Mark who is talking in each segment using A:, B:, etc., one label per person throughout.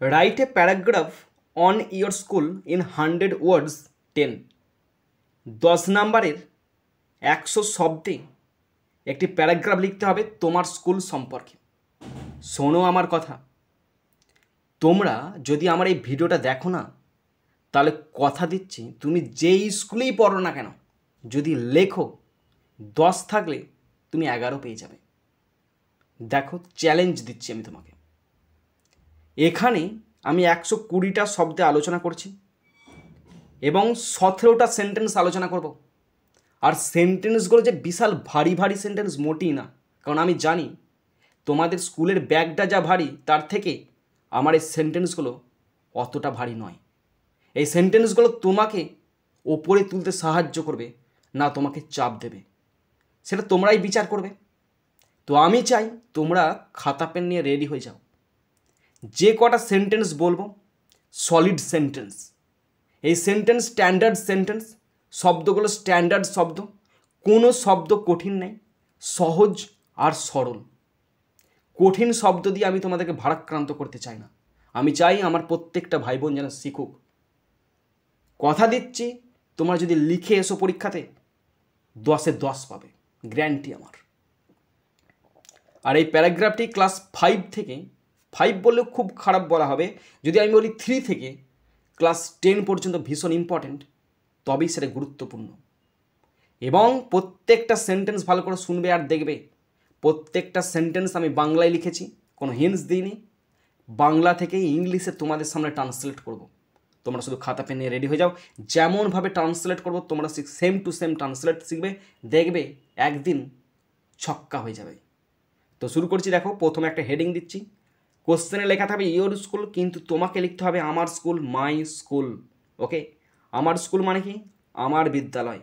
A: Write a paragraph on your school in 100 ওয়ার্ডস 10। 10 নাম্বারের 100 শব্দে একটি প্যারাগ্রাফ লিখতে হবে তোমার স্কুল সম্পর্কে। শোনো আমার কথা, তোমরা যদি আমার এই ভিডিওটা দেখো না, তাহলে কথা দিচ্ছি তুমি যেই স্কুলেই পড়ো না কেন, যদি লেখো 10 থাকলে তুমি 11 পেয়ে যাবে। দেখো, চ্যালেঞ্জ দিচ্ছি আমি তোমাকে। এখানে আমি 120টা শব্দে আলোচনা করছি এবং 17টা সেন্টেন্স আলোচনা করব। আর সেন্টেন্সগুলো যে বিশাল ভারী ভারী সেন্টেন্স মোটেই না, কারণ আমি জানি তোমাদের স্কুলের ব্যাগটা যা ভারী তার থেকে আমার এই সেন্টেন্সগুলো অতটা ভারী নয়। এই সেন্টেন্সগুলো তোমাকে ওপরে তুলতে সাহায্য করবে না তোমাকে চাপ দেবে, সেটা তোমরাই বিচার করবে। তো আমি চাই তোমরা খাতা পেন নিয়ে রেডি হয়ে যাও। যে কটা সেন্টেন্স বলবো সলিড সেন্টেন্স, এই সেন্টেন্স স্ট্যান্ডার্ড সেন্টেন্স, শব্দগুলো স্ট্যান্ডার্ড শব্দ, কোনো শব্দ কঠিন নেই, সহজ আর সরল। কঠিন শব্দ দিয়ে আমি তোমাদেরকে ভারাক্রান্ত করতে চাই না, আমি চাই আমার প্রত্যেকটা ভাই বোন যেন শিখুক। কথা দিচ্ছি তোমরা যদি লিখে এসো পরীক্ষাতে 10-এ 10 পাবে, গ্যারান্টি আমার। আর এই প্যারাগ্রাফটি ক্লাস 5 থেকে, 5 বললেও খুব খারাপ বলা হবে, যদি আমি বলি 3 থেকে ক্লাস 10 পর্যন্ত ভীষণ ইম্পর্টেন্ট, তবেই সেটা গুরুত্বপূর্ণ। এবং প্রত্যেকটা সেন্টেন্স ভালো করে শুনবে আর দেখবে, প্রত্যেকটা সেন্টেন্স আমি বাংলায় লিখেছি, কোনো হিন্টস দিইনি। বাংলা থেকে ইংলিশে তোমাদের সামনে ট্রান্সলেট করব। তোমরা শুধু খাতা পেন নিয়ে রেডি হয়ে যাও। যেমনভাবে ট্রান্সলেট করব তোমরা সেম টু সেম ট্রান্সলেট শিখবে, দেখবে একদিন ছক্কা হয়ে যাবে। তো শুরু করছি। দেখো, প্রথমে একটা হেডিং দিচ্ছি, কোশ্চেনে লেখা থাকবে ইয়োর স্কুল, কিন্তু তোমাকে লিখতে হবে আমার স্কুল, মাই স্কুল। ওকে, আমার স্কুল মানে কি? আমার বিদ্যালয়।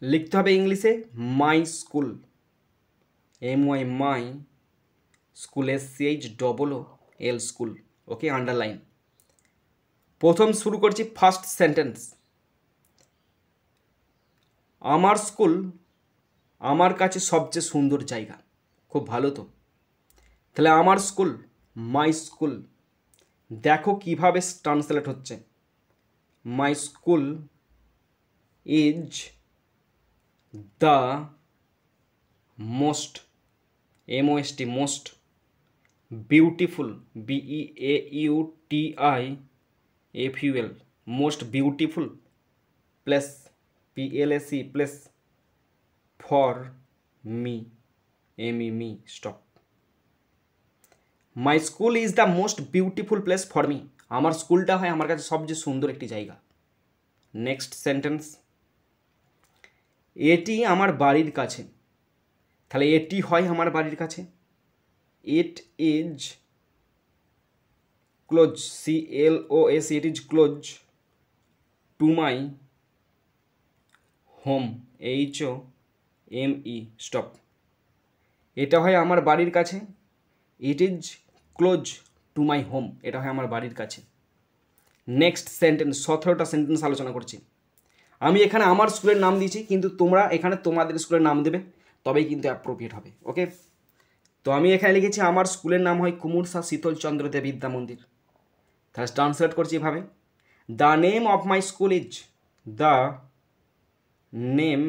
A: লিখতে হবে ইংলিশে my school, MY my, school SCHOOL school. Okay, underline. প্রথম শুরু করছি ফার্স্ট সেন্টেন্স, আমার স্কুল আমার কাছে সবচেয়ে সুন্দর জায়গা। খুব ভালো তো, তাহলে আমার স্কুল, মাই স্কুল। দেখো কিভাবে ট্রান্সলেট হচ্ছে, মাই school is the most, MOST most, beautiful, BEAUTIFUL, most beautiful, plus PLAC plus for me, MEME, stop. My school is the most beautiful place for me, আমার স্কুলটা হয় আমার কাছে সবচেয়ে সুন্দর একটি জায়গা। নেক্সট সেন্টেন্স, এটি আমার বাড়ির কাছে, তাহলে এটি হয় আমার বাড়ির কাছে, it is close, CLOS, it is close to my home, HOME, stop. এটা হয় আমার বাড়ির কাছে, it is close to my home, এটা হয় আমার বাড়ির কাছে। নেক্সট সেন্টেন্স, 17টা সেন্টেন্স আলোচনা করছি। আমি এখানে আমার স্কুলের নাম দিয়েছি, কিন্তু তোমরা এখানে তোমাদের স্কুলের নাম দেবে, তবেই কিন্তু অ্যাপ্রোপ্রিয়েট হবে। ওকে, তো আমি এখানে লিখেছি আমার স্কুলের নাম হয় কুমুরসা শীতলচন্দ্র দে বিদ্যা মন্দির। তাহলে ট্রান্সলেট করছি এভাবে, the name of my school is, the name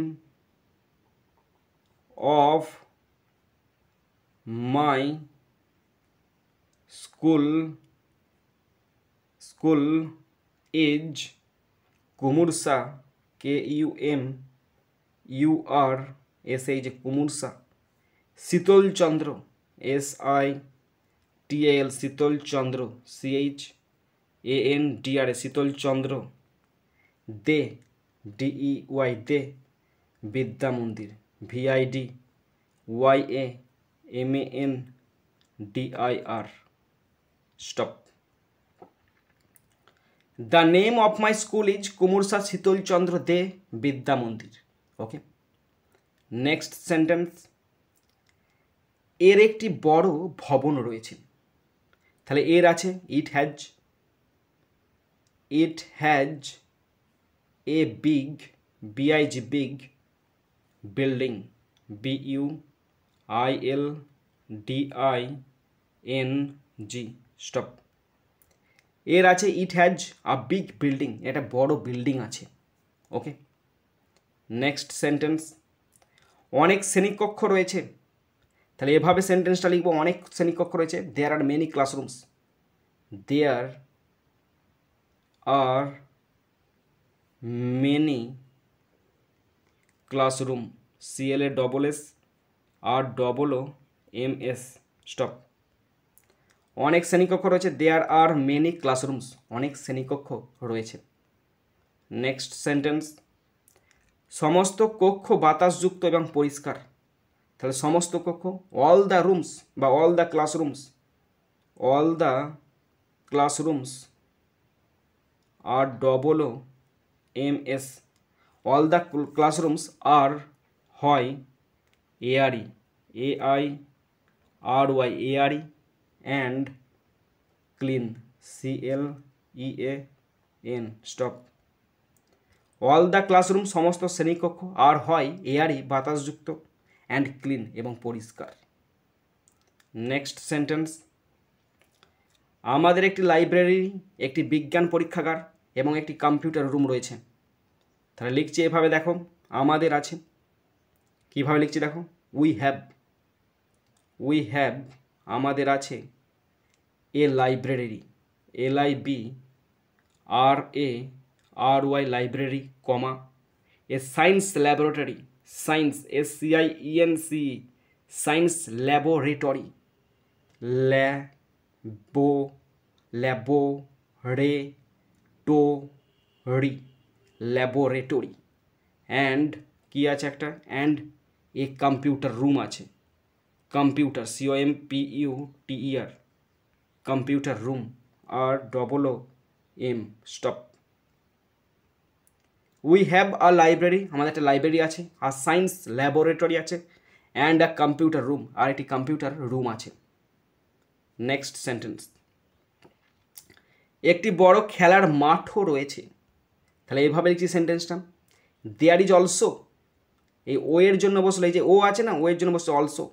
A: of my school is Kumursa, KUMURSA, যে কুমুরসা, Shitalchandra, SITAL, Shitalchandra, CHANDRA, Shitalchandra, they, DEY, they, Vidya Mandir, VIDYAMANDIR, stop. The name of my school is Kumursa Shitalchandra De Vidya Mandir. Okay, next sentence, এর একটি বড় ভবন রয়েছে, তাহলে এর আছে it has a big, BIG, big, building, ILDING stop. এর আছে it has a big building, এটা বড় বিল্ডিং আছে। ওকে, নেক্সট সেন্টেন্স, অনেক শ্রেণীকক্ষ রয়েছে। তাহলে এভাবে সেন্টেন্সটা লিখবো, অনেক শ্রেণীকক্ষ রয়েছে। There are many classrooms, there are many classroom, CLASSROOMS stop. অনেক শ্রেণীকক্ষ রয়েছে, দেয়ার আর মেনি ক্লাসরুমস, অনেক শ্রেণীকক্ষ রয়েছে। নেক্সট সেন্টেন্স, সমস্ত কক্ষ বাতাসযুক্ত এবং পরিষ্কার। তাহলে সমস্ত কক্ষ, অল দ্য রুমস বা all the classrooms, all the classrooms R OOMS, all the classrooms are হয় ARE, AIRY and clean, CLEAN stop. All the classroom সমস্ত শ্রেণীকক্ষ, আর হয় এয়ারি বাতাসযুক্ত, অ্যান্ড ক্লিন এবং পরিষ্কার। নেক্সট সেন্টেন্স, আমাদের একটি লাইব্রেরি, একটি বিজ্ঞান পরীক্ষাগার এবং একটি কম্পিউটার রুম রয়েছে। তাহলে লিখছি এভাবে, দেখো আমাদের আছে, কীভাবে লিখছি দেখো, উই হ্যাভ আমাদের আছে a library, LIBRARY library, comma a science laboratory, science SCIENCE science laboratory, laboratory and কী আছে একটা, অ্যান্ড এ কম্পিউটার রুম আছে, computer COMPUTER computer room, R OOM stop. We have a library, আমাদের একটা লাইব্রেরি আছে, আর সায়েন্স ল্যাবরেটরি আছে, অ্যান্ড আ কম্পিউটার রুম, আর একটি কম্পিউটার রুম আছে। নেক্সট সেন্টেন্স, একটি বড় খেলার মাঠও রয়েছে। তাহলে এইভাবে লিখছি সেন্টেন্সটা, দেয়ার ইজ অলসো, এই ও এর জন্য বসলো, এই যে ও আছে না, ও এর জন্য বসছে অলসো,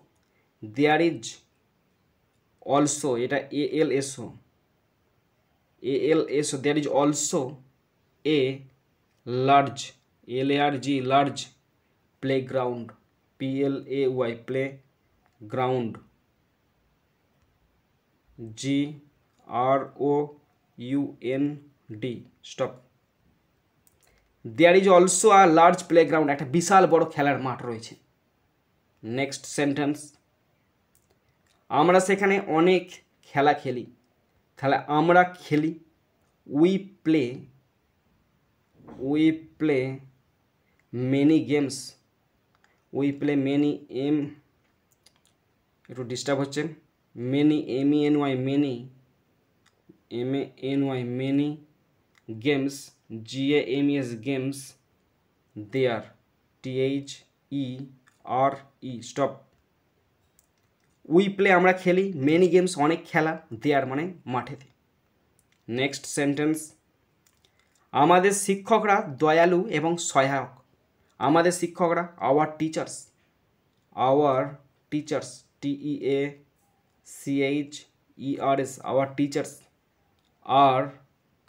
A: দেয়ার ইজ অলসো, এটা ALSO, there is also a large, LARG large playground, PLAY play ground, GROUND stop. There is also a large playground, একটা বিশাল বড় খেলার মাঠ রয়েছে। নেক্সট সেন্টেন্স, আমরা সেখানে অনেক খেলা খেলি। তাহলে আমরা খেলি, উই প্লে মেনি গেমস, একটু ডিস্টার্ব হচ্ছে, many many games, GAMES games, there THERE stop. We play আমরা খেলি, মেনি গেমস অনেক খেলা, দেয়ার মানে মাঠেতে। নেক্সট সেন্টেন্স, আমাদের শিক্ষকরা দয়ালু এবং সহায়ক। আমাদের শিক্ষকরা, our teachers, TEACHERS our teachers R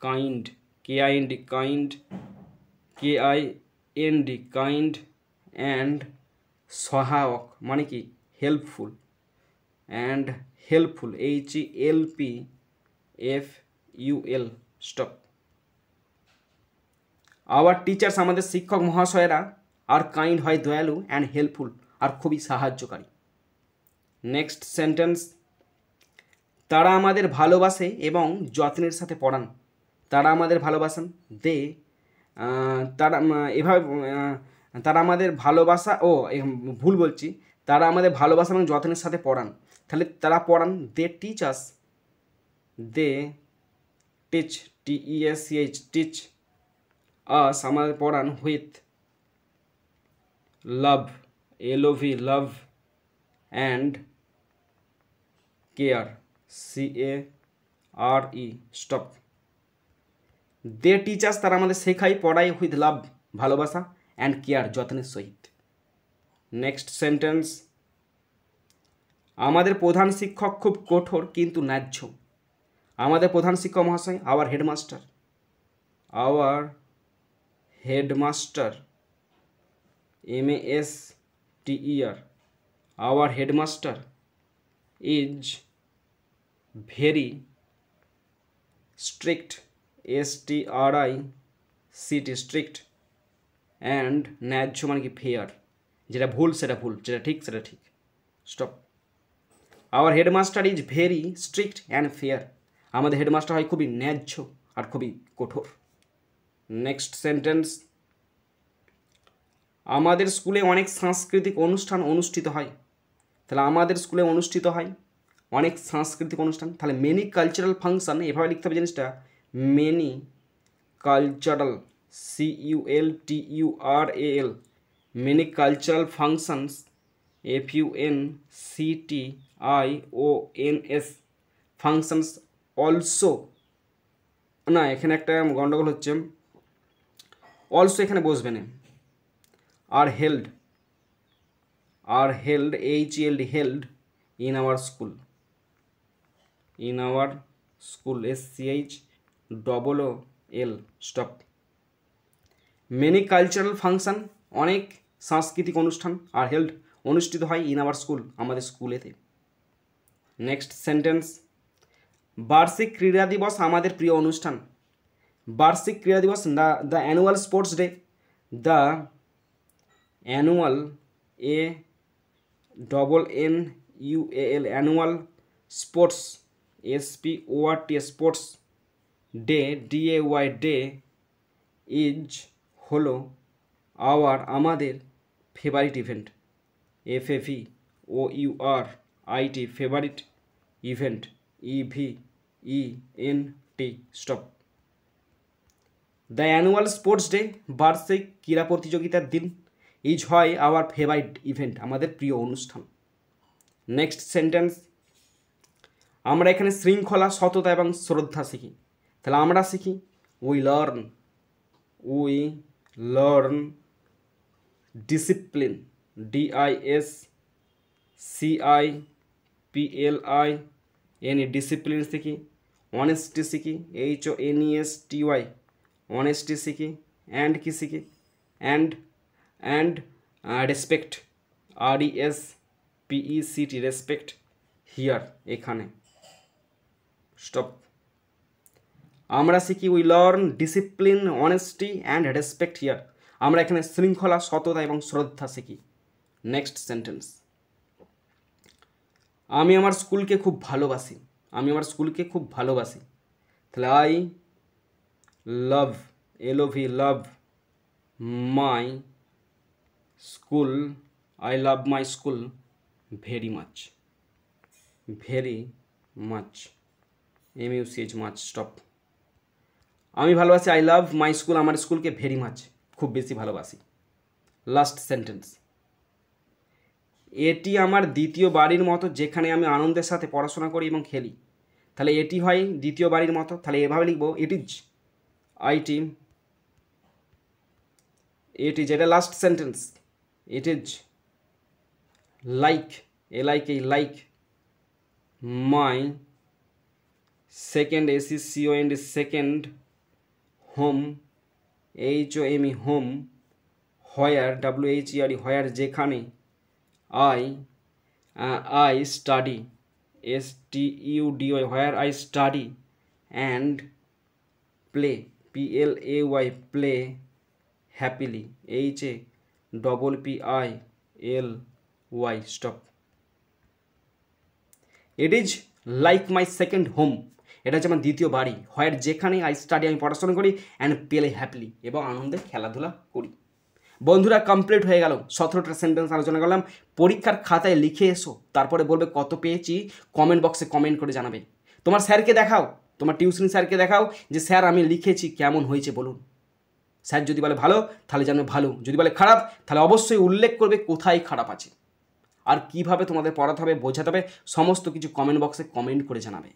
A: kind, KIND kind and সহায়ক মানে কি helpful, and helpful HELPFUL stop. Our teachers আমাদের শিক্ষক মহাশয়েরা, আর কাইন্ড হয় দয়ালু, অ্যান্ড হেল্পফুল আর খুবই সাহায্যকারী। নেক্সট সেন্টেন্স, তারা আমাদের ভালোবাসে এবং যত্নের সাথে পড়ান। তারা আমাদের ভালোবাসেন, তারা আমাদের ভালোবাসা, ভুল বলছি, তারা আমাদের ভালোবাসা এবং যত্নের সাথে পড়ান। তাহলে তারা পড়ান, দে টিচ আস, টিচ আস আমাদের পড়ান, with love, LOV love, and care, CARE stop. They teachers তারা আমাদের শেখায়, পড়ায়, উইথ লাভ ভালোবাসা, অ্যান্ড কেয়ার যত্নের সহিত। নেক্সট সেন্টেন্স, আমাদের প্রধান শিক্ষক খুব কঠোর কিন্তু ন্যায্য। আমাদের প্রধান শিক্ষক মহাশয়, our headmaster, our headmaster, MASTER, our headmaster is very strict, STRICT, strict, and ন্যায্য মানে কি ফেয়ার, যেটা ভুল সেটা ভুল, যেটা ঠিক সেটা ঠিক। Stop. Our headmaster is very strict and fair. আমাদের হেডমাস্টার হয় খুবই ন্যায্য আর খুবই কঠোর। নেক্সট সেন্টেন্স, আমাদের স্কুলে অনেক সাংস্কৃতিক অনুষ্ঠান অনুষ্ঠিত হয়। তাহলে আমাদের স্কুলে অনুষ্ঠিত হয় অনেক সাংস্কৃতিক অনুষ্ঠান, তাহলে মেনি কালচারাল ফাংশন, এভাবে লিখতে হবে জিনিসটা, many cultural, CULTURAL, many cultural functions, FUNCTIONS, functions also, না এখানে একটা গন্ডগোল হচ্ছে, অলসো এখানে বসবে না, are held, HELD, held in our school, SCHOOL, stop. Many cultural function, অনেক সাংস্কৃতিক অনুষ্ঠান, আর হেল্ড অনুষ্ঠিত হয় ইন আওয়ার স্কুল, আমাদের স্কুলেতে। নেক্সট সেন্টেন্স, বার্ষিক ক্রীড়া দিবস আমাদের প্রিয় অনুষ্ঠান। বার্ষিক ক্রীড়া দিবস, the annual sports day, the annual, ANNUAL, annual sports, SPORT, sports day, DAY, day, is হলো, আওয়ার আমাদের, favourite event, FAVOURIT, favourite event, EVENT, stop. The annual sports day, বার্ষিক ক্রীড়া প্রতিযোগিতার দিন, ইজ হয় আওয়ার ফেভারিট ইভেন্ট, আমাদের প্রিয় অনুষ্ঠান। নেক্সট সেন্টেন্স, আমরা এখানে শৃঙ্খলা, সততা এবং শ্রদ্ধা শিখি। তাহলে আমরা শিখি, we learn discipline, DISCIPLIN, discipline শিখি। অনেস্টি শিখি, HONESTY, অনেস্টি শিখি। অ্যান্ড কি শিখি, and respect, RESPECT, respect here, এখানে। স্টপ। আমরা শিখি, we learn discipline, honesty and respect here, আমরা এখানে শৃঙ্খলা, সততা এবং শ্রদ্ধা শিখি। নেক্সট সেন্টেন্স, আমি আমার স্কুলকে খুব ভালোবাসি। আমি আমার স্কুলকে খুব ভালোবাসি। তাহলে I love, LOV, love my school, I love my school very much, MUCH, much, stop. আমি ভালোবাসি, আই লাভ মাই স্কুল, আমার স্কুলকে ভেরি মাচ, খুব বেশি ভালোবাসি। লাস্ট সেন্টেন্স, এটি আমার দ্বিতীয় বাড়ির মতো, যেখানে আমি আনন্দের সাথে পড়াশোনা করি এবং খেলি। তাহলে এটি হয় দ্বিতীয় বাড়ির মতো, তাহলে এভাবে লিখব, ইট ইজ, এটা last sentence. It is like, LIK, like my second, SECOND, second, home, HOME, home, where, WHERE, হোয়ার, যেখানে, I study, STUDY, where I study, and play, PLAY, play happily, HAPPILY, stop. It is like my second home, এটা হচ্ছে আমার দ্বিতীয় বাড়ি। হোয়ার, যেখানে, I study, আমি পড়াশোনা করি, অ্যান্ড প্লে হ্যাপিলি, এবং আনন্দে খেলাধুলা করি। বন্ধুরা, কমপ্লিট হয়ে গেল, 17টা সেন্টেন্স আলোচনা করলাম। পরীক্ষার খাতায় লিখে এসো, তারপরে বলবে কত পেয়েছি, কমেন্ট বক্সে কমেন্ট করে জানাবে। তোমার স্যারকে দেখাও, তোমার টিউশন স্যারকে দেখাও যে স্যার আমি লিখেছি, কেমন হয়েছে বলুন। স্যার যদি বলে ভালো, তাহলে জানবে ভালো, যদি বলে খারাপ, তাহলে অবশ্যই উল্লেখ করবে কোথায় খারাপ আছে, আর কিভাবে তোমাদের পড়াতে হবে, বোঝাতে হবে, সমস্ত কিছু কমেন্ট বক্সে কমেন্ট করে জানাবে।